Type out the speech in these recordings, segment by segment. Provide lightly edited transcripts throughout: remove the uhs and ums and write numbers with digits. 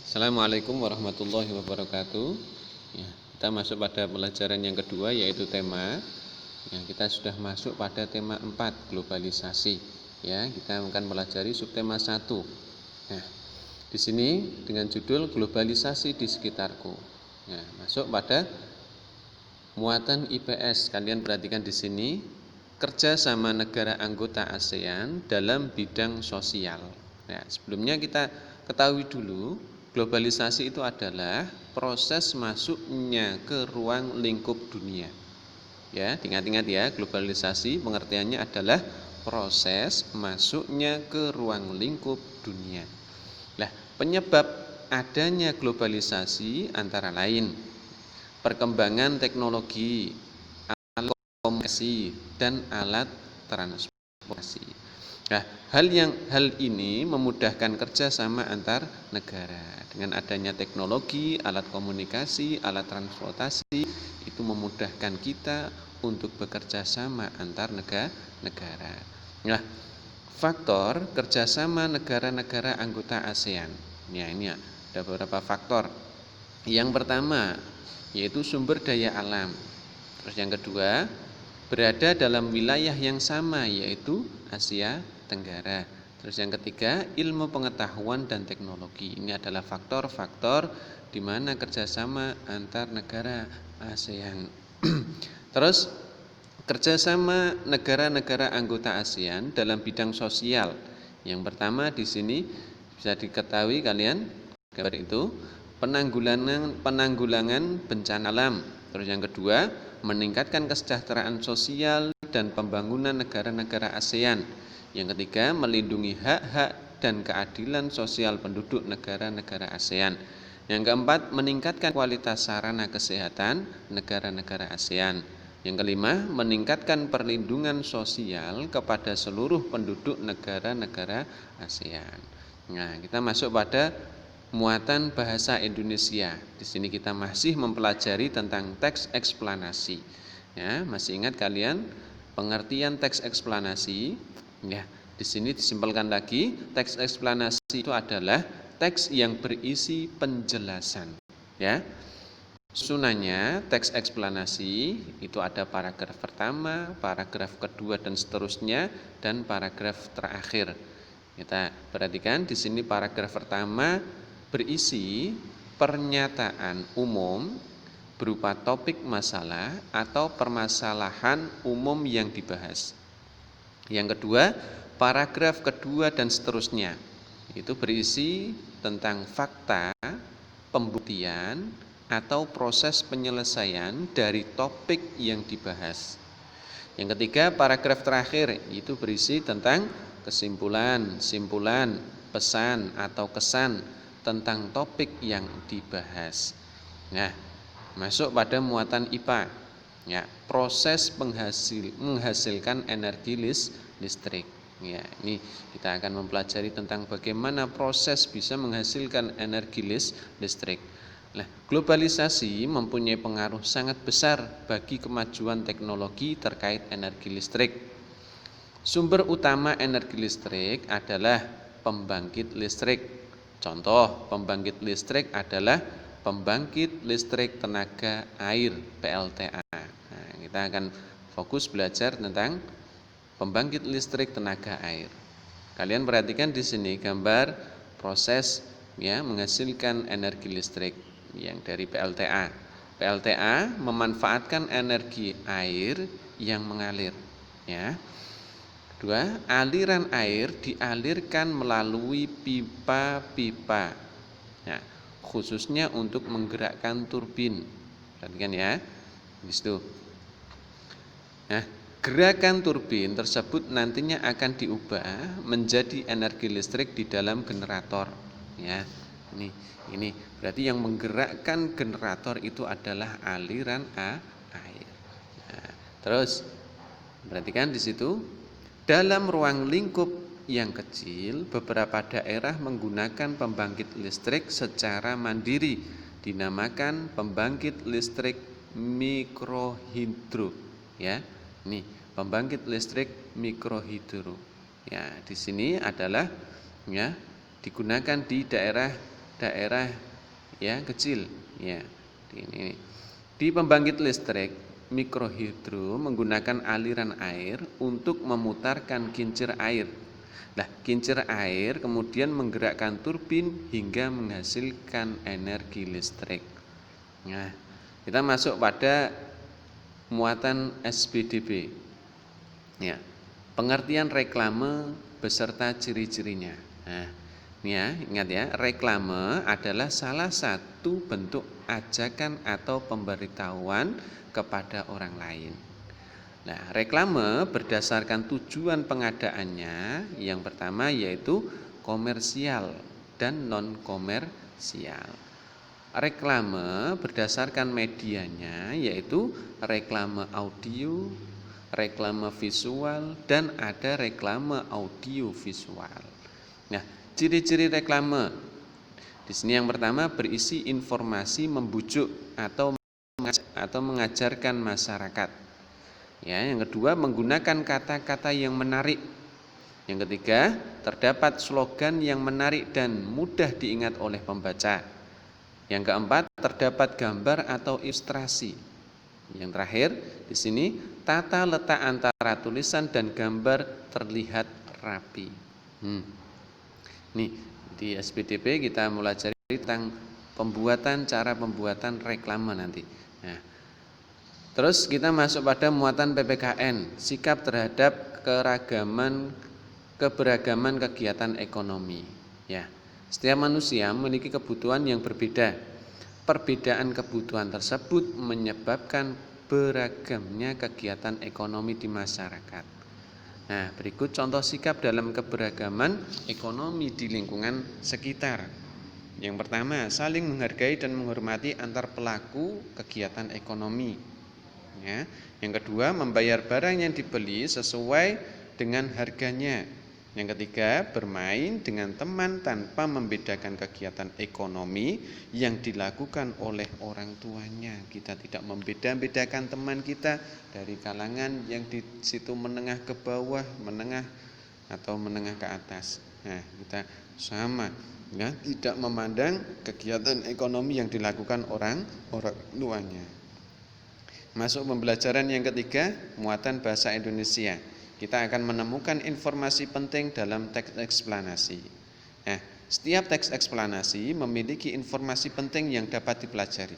Assalamualaikum warahmatullahi wabarakatuh. Ya, kita masuk pada pelajaran yang kedua, yaitu tema. Ya, kita sudah masuk pada tema 4, globalisasi. Ya, kita akan pelajari subtema 1. Nah, di sini dengan judul globalisasi di sekitarku. Ya, masuk pada muatan IPS. Kalian perhatikan di sini, kerja sama negara anggota ASEAN dalam bidang sosial. Nah, sebelumnya kita ketahui dulu, globalisasi itu adalah proses masuknya ke ruang lingkup dunia. Ya, ingat-ingat ya, globalisasi pengertiannya adalah proses masuknya ke ruang lingkup dunia. Nah, penyebab adanya globalisasi antara lain perkembangan teknologi, alat komunikasi, dan alat transportasi. Nah, hal ini memudahkan kerjasama antar negara. Dengan adanya teknologi, alat komunikasi, alat transportasi, itu memudahkan kita untuk bekerja sama antar negara. Nah, faktor kerjasama negara-negara anggota ASEAN. Ya, ini ada beberapa faktor. Yang pertama yaitu sumber daya alam. Terus yang kedua, berada dalam wilayah yang sama, yaitu Asia Tenggara. Terus yang ketiga, ilmu pengetahuan dan teknologi. Ini adalah faktor-faktor di mana kerjasama antar negara ASEAN. Terus kerjasama negara-negara anggota ASEAN dalam bidang sosial. Yang pertama di sini bisa diketahui kalian gambar itu penanggulangan bencana alam. Terus yang kedua, meningkatkan kesejahteraan sosial dan pembangunan negara-negara ASEAN. Yang ketiga, melindungi hak-hak dan keadilan sosial penduduk negara-negara ASEAN. Yang keempat, meningkatkan kualitas sarana kesehatan negara-negara ASEAN. Yang kelima, meningkatkan perlindungan sosial kepada seluruh penduduk negara-negara ASEAN. Nah, kita masuk pada muatan bahasa Indonesia. Di sini kita masih mempelajari tentang teks eksplanasi. Ya, masih ingat kalian pengertian teks eksplanasi? Ya, di sini disimpulkan lagi, teks eksplanasi itu adalah teks yang berisi penjelasan. Ya. Susunannya teks eksplanasi itu ada paragraf pertama, paragraf kedua dan seterusnya, dan paragraf terakhir. Kita perhatikan di sini paragraf pertama berisi pernyataan umum berupa topik masalah atau permasalahan umum yang dibahas. Yang kedua, paragraf kedua dan seterusnya itu berisi tentang fakta, pembuktian, atau proses penyelesaian dari topik yang dibahas. Yang ketiga, paragraf terakhir itu berisi tentang kesimpulan, simpulan, pesan atau kesan tentang topik yang dibahas. Nah, masuk pada muatan IPA. Ya, proses menghasilkan energi listrik. Ya, ini kita akan mempelajari tentang bagaimana proses bisa menghasilkan energi listrik. Nah, globalisasi mempunyai pengaruh sangat besar bagi kemajuan teknologi terkait energi listrik. Sumber utama energi listrik adalah pembangkit listrik. Contoh pembangkit listrik adalah pembangkit listrik tenaga air (PLTA). Nah, kita akan fokus belajar tentang pembangkit listrik tenaga air. Kalian perhatikan di sini gambar proses ya menghasilkan energi listrik yang dari PLTA. PLTA memanfaatkan energi air yang mengalir. Ya. Kedua, aliran air dialirkan melalui pipa-pipa. Nah, khususnya untuk menggerakkan turbin. Perhatikan ya. Di situ. Nah, gerakan turbin tersebut nantinya akan diubah menjadi energi listrik di dalam generator. Ya. Ini berarti yang menggerakkan generator itu adalah aliran air. Nah, terus perhatikan di situ. Dalam ruang lingkup yang kecil, beberapa daerah menggunakan pembangkit listrik secara mandiri, dinamakan pembangkit listrik mikrohidro. Ya, ini pembangkit listrik mikrohidro. Ya, di sini adalah ya digunakan di daerah daerah ya kecil ya. Ini. Di pembangkit listrik mikrohidro menggunakan aliran air untuk memutarkan kincir air. Nah, kincir air kemudian menggerakkan turbin hingga menghasilkan energi listrik. Nah, kita masuk pada muatan SPDB. Ya, pengertian reklame beserta ciri-cirinya. Nah, ini ya, ingat ya, reklame adalah salah satu bentuk ajakan atau pemberitahuan kepada orang lain. Nah, reklame berdasarkan tujuan pengadaannya. Yang pertama yaitu komersial dan non-komersial. Reklame berdasarkan medianya yaitu reklame audio, reklame visual, dan ada reklame audio visual. Nah, ciri-ciri reklame di sini yang pertama berisi informasi membujuk atau mengajarkan masyarakat. Ya, yang kedua menggunakan kata-kata yang menarik. Yang ketiga terdapat slogan yang menarik dan mudah diingat oleh pembaca. Yang keempat terdapat gambar atau ilustrasi. Yang terakhir di sini tata letak antara tulisan dan gambar terlihat rapi. Nih di SPDB kita mulai cari tentang cara pembuatan reklame nanti. Nah, terus kita masuk pada muatan PPKN, sikap terhadap keberagaman kegiatan ekonomi. Ya, setiap manusia memiliki kebutuhan yang berbeda. Perbedaan kebutuhan tersebut menyebabkan beragamnya kegiatan ekonomi di masyarakat. Nah, berikut contoh sikap dalam keberagaman ekonomi di lingkungan sekitar. Yang pertama, saling menghargai dan menghormati antar pelaku kegiatan ekonomi. Ya. Yang kedua, membayar barang yang dibeli sesuai dengan harganya. Yang ketiga, bermain dengan teman tanpa membedakan kegiatan ekonomi yang dilakukan oleh orang tuanya. Kita tidak membeda-bedakan teman kita dari kalangan yang di situ menengah ke bawah, menengah atau menengah ke atas. Nah, kita sama, ya, tidak memandang kegiatan ekonomi yang dilakukan orang tuanya. Masuk pembelajaran yang ketiga, muatan bahasa Indonesia. Kita akan menemukan informasi penting dalam teks eksplanasi. Nah, setiap teks eksplanasi memiliki informasi penting yang dapat dipelajari.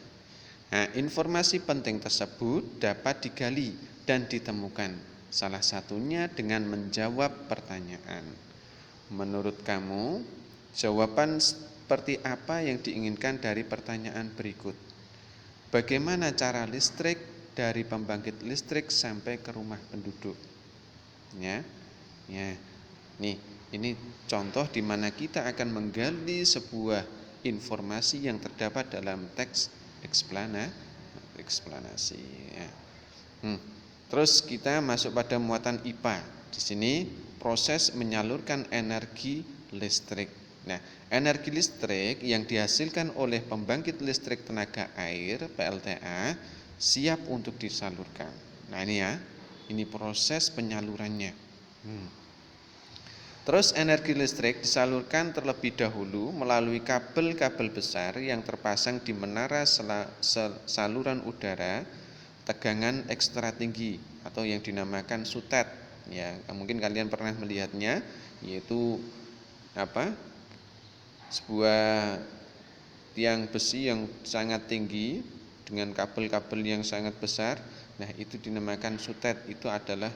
Nah, informasi penting tersebut dapat digali dan ditemukan. Salah satunya dengan menjawab pertanyaan. Menurut kamu, jawaban seperti apa yang diinginkan dari pertanyaan berikut? Bagaimana cara listrik dari pembangkit listrik sampai ke rumah penduduk? Ya, nih ini contoh di mana kita akan menggali sebuah informasi yang terdapat dalam teks eksplanasi. Ya. Terus kita masuk pada muatan IPA. Di sini proses menyalurkan energi listrik. Nah, energi listrik yang dihasilkan oleh pembangkit listrik tenaga air (PLTA) siap untuk disalurkan. Nah, ini ya. Ini proses penyalurannya. Terus energi listrik disalurkan terlebih dahulu melalui kabel-kabel besar yang terpasang di menara saluran udara tegangan ekstra tinggi atau yang dinamakan sutet. Ya, mungkin kalian pernah melihatnya, yaitu sebuah tiang besi yang sangat tinggi dengan kabel-kabel yang sangat besar. Nah, itu dinamakan sutet. Itu adalah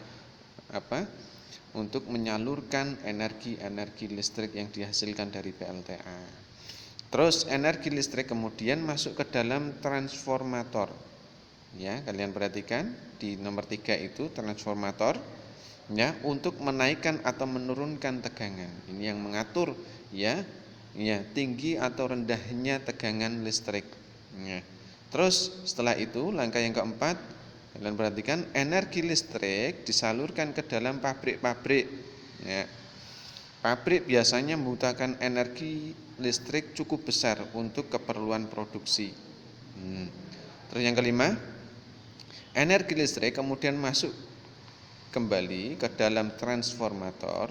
untuk menyalurkan energi listrik yang dihasilkan dari PLTA. Terus energi listrik kemudian masuk ke dalam transformator. Ya, kalian perhatikan di nomor 3 itu transformator, ya, untuk menaikkan atau menurunkan tegangan. Ini yang mengatur ya tinggi atau rendahnya tegangan listrik. Ya. Terus setelah itu langkah yang keempat, kalian perhatikan energi listrik disalurkan ke dalam pabrik-pabrik. Ya. Pabrik biasanya membutuhkan energi listrik cukup besar untuk keperluan produksi. Terus yang kelima, energi listrik kemudian masuk kembali ke dalam transformator.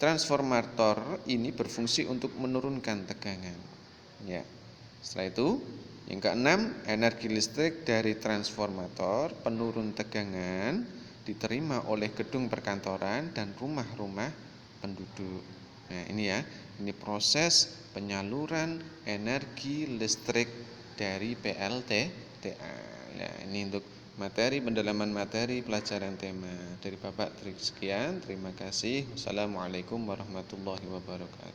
Transformator ini berfungsi untuk menurunkan tegangan. Ya. Setelah itu, yang keenam, energi listrik dari transformator penurun tegangan diterima oleh gedung perkantoran dan rumah-rumah penduduk. Nah, ini ya, ini proses penyaluran energi listrik dari PLTTA. Ya, ini untuk materi pendalaman materi pelajaran tema dari Bapak. Sekian, terima kasih. Wassalamualaikum warahmatullahi wabarakatuh.